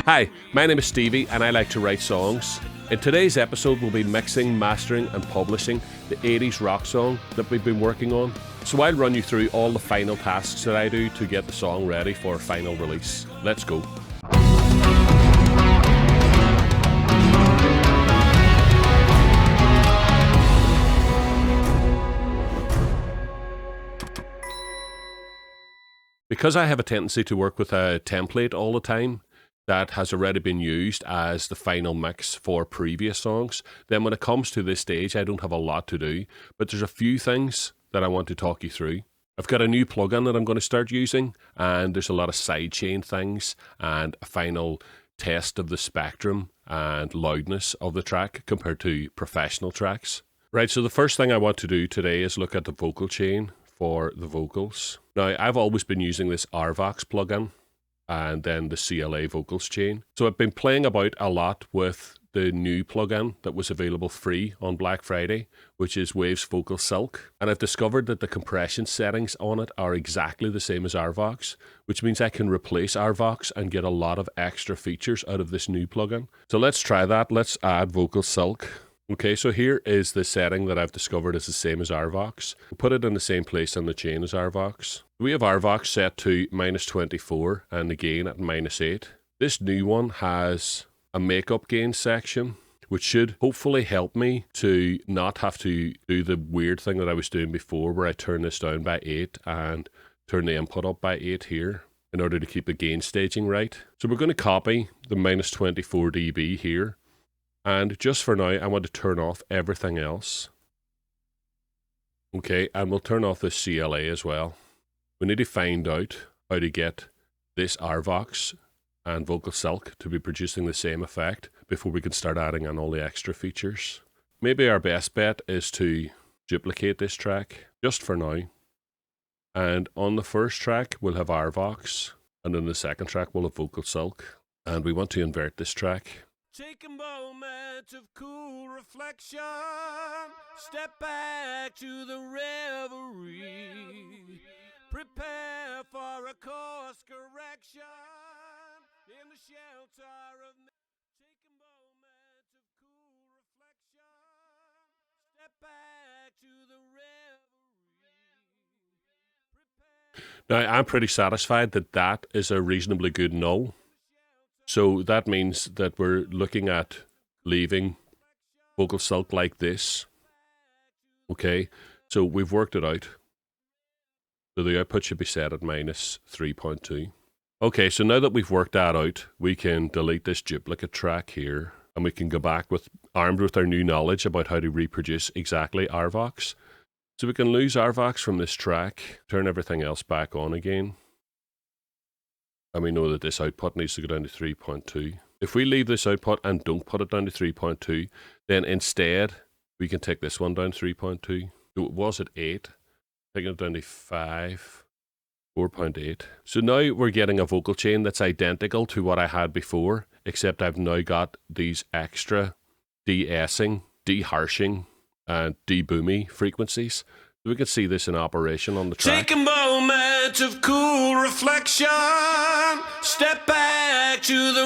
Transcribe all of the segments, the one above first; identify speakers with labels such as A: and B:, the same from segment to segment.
A: Hi, my name is Stevie and I like to write songs. In today's episode we'll be mixing, mastering and publishing the 80s rock song that we've been working on. So I'll run you through all the final tasks that I do to get the song ready for final release. Let's go. Because I have a tendency to work with a template all the time that has already been used as the final mix for previous songs, then when it comes to this stage, I don't have a lot to do, but there's a few things that I want to talk you through. I've got a new plugin that I'm going to start using, and there's a lot of sidechain things and a final test of the spectrum and loudness of the track compared to professional tracks. Right, so the first thing I want to do today is look at the vocal chain for the vocals. Now, I've always been using this RVox plugin and then the CLA vocals chain. So I've been playing about a lot with the new plugin that was available free on Black Friday, which is Waves Vocal Silk. And I've discovered that the compression settings on it are exactly the same as RVox, which means I can replace RVox and get a lot of extra features out of this new plugin. So let's try that. Let's add Vocal Silk. Okay, so here is the setting that I've discovered is the same as RVox. We'll put it in the same place on the chain as RVox. We have RVox set to -24 and the gain at -8. This new one has a makeup gain section, which should hopefully help me to not have to do the weird thing that I was doing before where I turn this down by 8 and turn the input up by 8 here in order to keep the gain staging right. So we're going to copy the -24 dB here. And just for now, I want to turn off everything else. Okay, and we'll turn off the CLA as well. We need to find out how to get this RVox and Vocal Silk to be producing the same effect before we can start adding in all the extra features. Maybe our best bet is to duplicate this track, just for now. And on the first track, we'll have RVox, and on the second track, we'll have Vocal Silk. And we want to invert this track.
B: Take a moment of cool reflection, step back to the reverie, prepare for a course correction in the shelter of... Take a moment of cool reflection, step back to the reverie,
A: Now, I'm pretty satisfied that that is a reasonably good no. So that means that we're looking at leaving Vocal Silk like this. Okay, so we've worked it out. So the output should be set at -3.2. Okay, so now that we've worked that out, we can delete this duplicate track here, and we can go back armed with our new knowledge about how to reproduce exactly RVox. So we can lose RVox from this track, turn everything else back on again. And we know that this output needs to go down to 3.2. If we leave this output and don't put it down to 3.2, then instead we can take this one down 3.2. So it was at 8, taking it down to 5, 4.8. So now we're getting a vocal chain that's identical to what I had before, except I've now got these extra de-essing, de-harshing, and de-boomy frequencies. So we can see this in operation on the track.
B: Take a moment of cool reflection, step back to the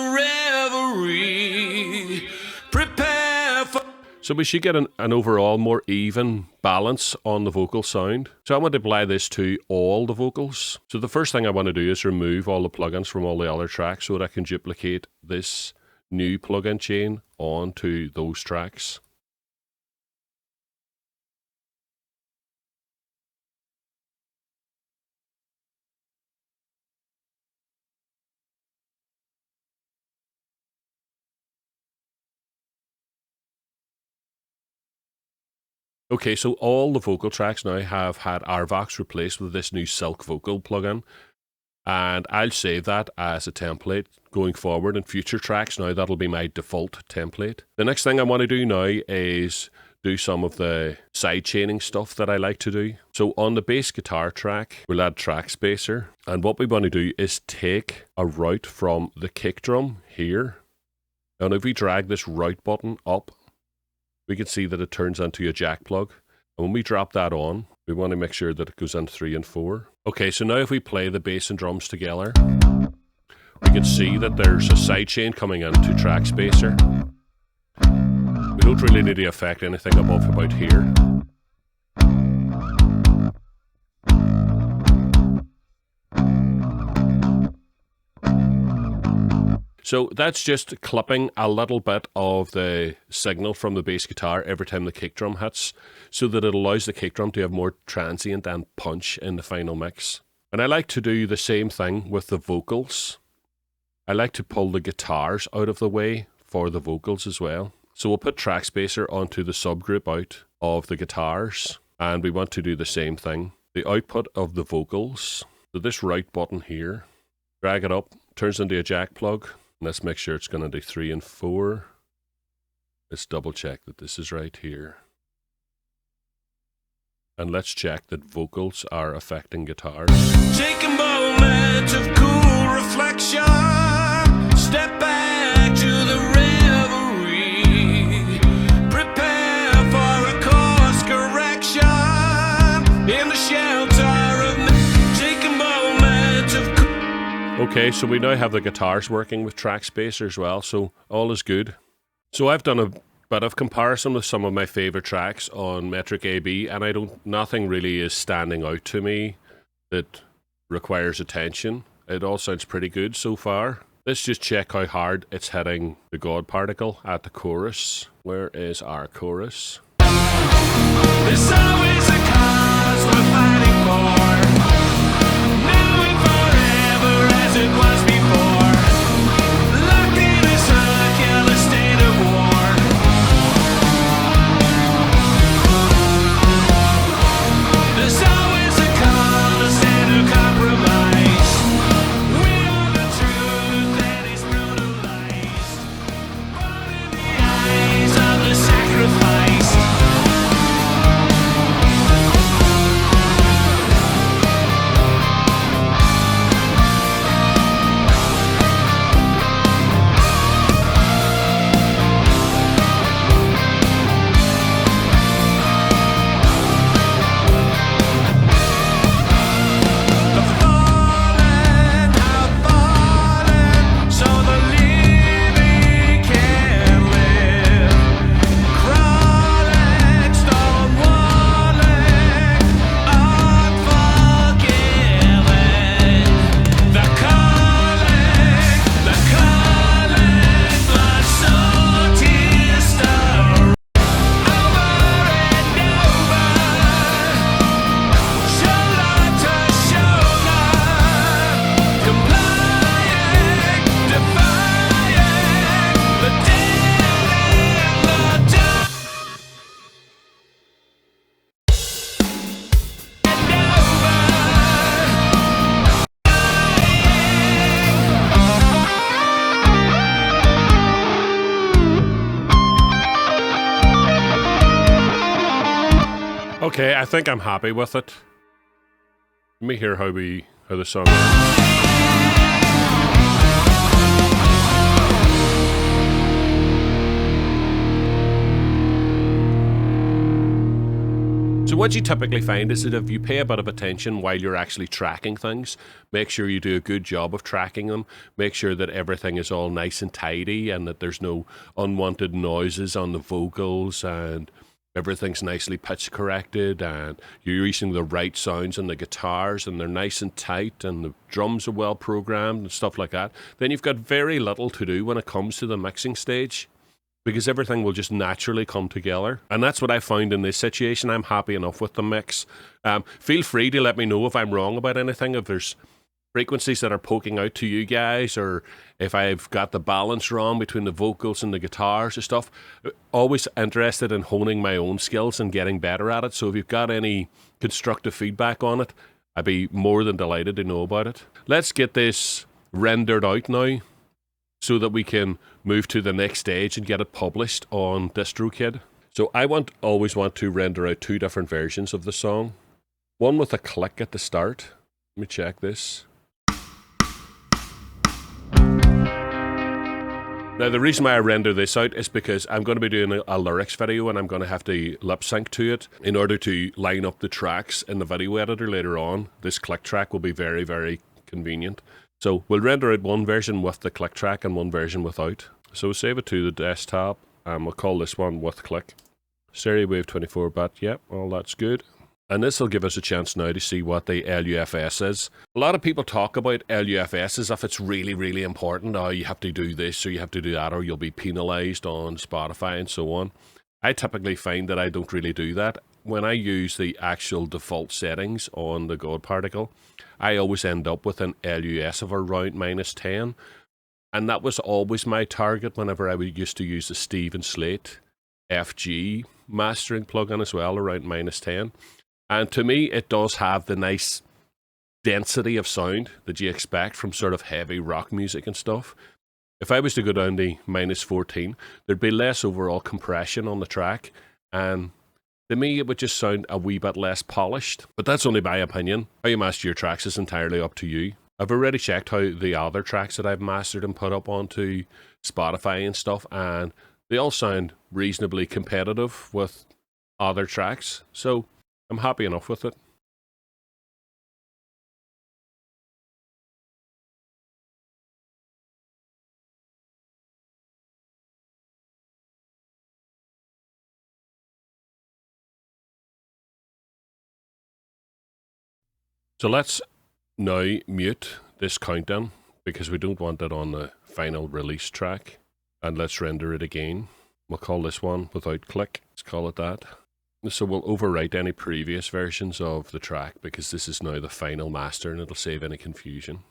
B: reverie, prepare for...
A: So we should get an overall more even balance on the vocal sound. So I want to apply this to all the vocals. So the first thing I want to do is remove all the plugins from all the other tracks so that I can duplicate this new plugin chain onto those tracks. Okay, so all the vocal tracks now have had RVox replaced with this new Silk Vocal plugin. And I'll save that as a template going forward in future tracks. Now that'll be my default template. The next thing I want to do now is do some of the side chaining stuff that I like to do. So on the bass guitar track, we'll add track spacer. And what we want to do is take a route from the kick drum here. And if we drag this route button up, we can see that it turns into a jack plug. And when we drop that on, we want to make sure that it goes on 3 and 4. Okay, so now if we play the bass and drums together, we can see that there's a sidechain coming into track spacer. We don't really need to affect anything above about here. So that's just clipping a little bit of the signal from the bass guitar every time the kick drum hits, so that it allows the kick drum to have more transient and punch in the final mix. And I like to do the same thing with the vocals. I like to pull the guitars out of the way for the vocals as well. So we'll put track spacer onto the subgroup out of the guitars, and we want to do the same thing. The output of the vocals, so this right button here, drag it up, turns into a jack plug. Let's make sure it's going to do 3 and 4. Let's double check that this is right here. And let's check that vocals are affecting guitars.
B: Take a moment of cool reflection. Step back to the reverie. Prepare for a course correction. In the shelter of take a moment of
A: Okay, so we now have the guitars working with track spacer as well, so all is good. So I've done a bit of comparison with some of my favorite tracks on Metric AB, and nothing really is standing out to me that requires attention. It all sounds pretty good so far. Let's just check how hard it's hitting the God particle at the chorus. Where is our chorus?
B: There's always a cause we're fighting for. Now and forever as it was before. Locked in a circular state of war. There's always a cause and a compromise. We are the truth that is brutalized. Born in the eyes of the sacrifice.
A: Okay, I think I'm happy with it. Let me hear how the song is. So what you typically find is that if you pay a bit of attention while you're actually tracking things, make sure you do a good job of tracking them, make sure that everything is all nice and tidy and that there's no unwanted noises on the vocals and everything's nicely pitch corrected and you're using the right sounds on the guitars and they're nice and tight and the drums are well programmed and stuff like that, then you've got very little to do when it comes to the mixing stage because everything will just naturally come together. And that's what I found in this situation. I'm happy enough with the mix. Feel free to let me know if I'm wrong about anything, if there's frequencies that are poking out to you guys, or if I've got the balance wrong between the vocals and the guitars and stuff. Always interested in honing my own skills and getting better at it. So if you've got any constructive feedback on it, I'd be more than delighted to know about it. Let's get this rendered out now so that we can move to the next stage and get it published on DistroKid. So I always want to render out 2 different versions of the song. One with a click at the start. Let me check this. Now, the reason why I render this out is because I'm going to be doing a lyrics video and I'm going to have to lip sync to it in order to line up the tracks in the video editor later on. This click track will be very, very convenient. So we'll render out one version with the click track and one version without. So we'll save it to the desktop and we'll call this one with click. Stereo wave 24-bit, yep, all that's good. And this will give us a chance now to see what the LUFS is. A lot of people talk about LUFS as if it's really, really important. Oh, you have to do this or you have to do that or you'll be penalized on Spotify and so on. I typically find that I don't really do that. When I use the actual default settings on the God particle, I always end up with an LUS of around -10. And that was always my target whenever I used to use the Steve and Slate FG mastering plugin as well, around -10. And to me, it does have the nice density of sound that you expect from sort of heavy rock music and stuff. If I was to go down to -14, there'd be less overall compression on the track. And to me, it would just sound a wee bit less polished. But that's only my opinion. How you master your tracks is entirely up to you. I've already checked how the other tracks that I've mastered and put up onto Spotify and stuff, and they all sound reasonably competitive with other tracks. So I'm happy enough with it. So let's now mute this countdown because we don't want it on the final release track. And let's render it again. We'll call this one without click. Let's call it that. So we'll overwrite any previous versions of the track because this is now the final master and it'll save any confusion.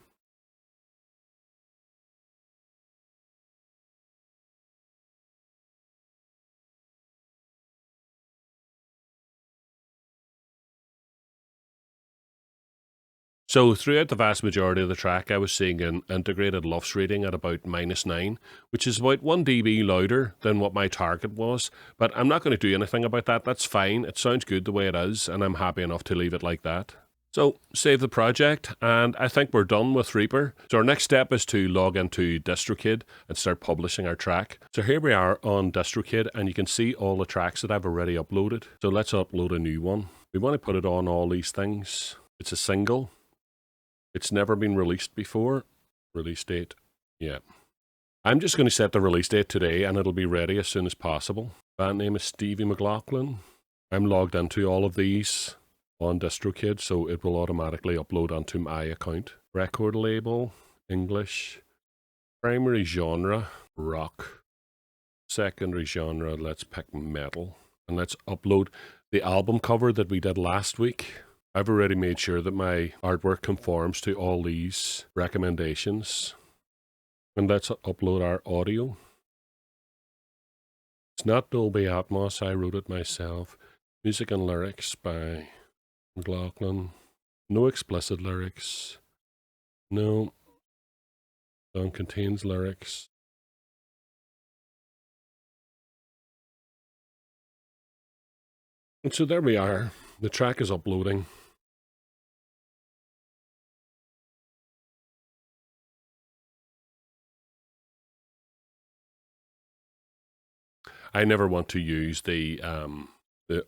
A: So throughout the vast majority of the track, I was seeing an integrated LUFS reading at about -9, which is about 1 dB louder than what my target was. But I'm not going to do anything about that. That's fine. It sounds good the way it is, and I'm happy enough to leave it like that. So save the project, and I think we're done with Reaper. So our next step is to log into DistroKid and start publishing our track. So here we are on DistroKid, and you can see all the tracks that I've already uploaded. So let's upload a new one. We want to put it on all these things. It's a single. It's never been released before. Release date, yeah. I'm just going to set the release date today and it'll be ready as soon as possible. Band name is Stevie McLaughlin. I'm logged into all of these on DistroKid, so it will automatically upload onto my account. Record label, English. Primary genre, rock. Secondary genre, let's pick metal. And let's upload the album cover that we did last week. I've already made sure that my artwork conforms to all these recommendations. And let's upload our audio. It's not Dolby Atmos, I wrote it myself. Music and lyrics by McLaughlin. No explicit lyrics. No. Song contains lyrics. And so there we are. The track is uploading. I never want to use the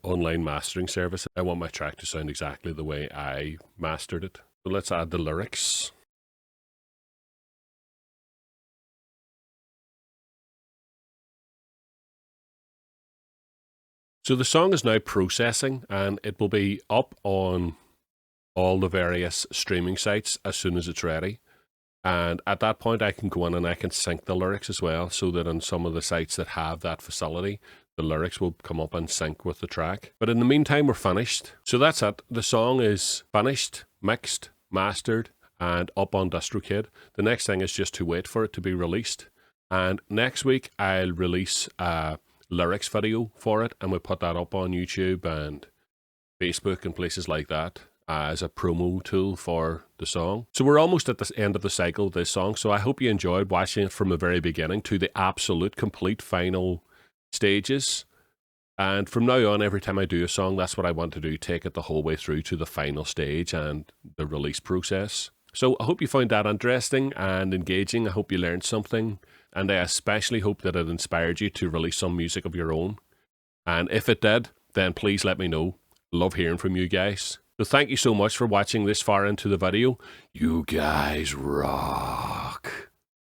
A: online mastering service. I want my track to sound exactly the way I mastered it. So let's add the lyrics. So the song is now processing and it will be up on all the various streaming sites as soon as it's ready. And at that point, I can go in and I can sync the lyrics as well, so that on some of the sites that have that facility, the lyrics will come up and sync with the track. But in the meantime, we're finished. So that's it. The song is finished, mixed, mastered, and up on DistroKid. The next thing is just to wait for it to be released. And next week, I'll release a lyrics video for it, and we'll put that up on YouTube and Facebook and places like that as a promo tool for the song. So we're almost at the end of the cycle of this song, so I hope you enjoyed watching it from the very beginning to the absolute complete final stages. And from now on, every time I do a song, that's what I want to do, take it the whole way through to the final stage and the release process. So I hope you found that interesting and engaging. I hope you learned something, and I especially hope that it inspired you to release some music of your own. And if it did, then please let me know. Love hearing from you guys. So thank you so much for watching this far into the video. You guys rock.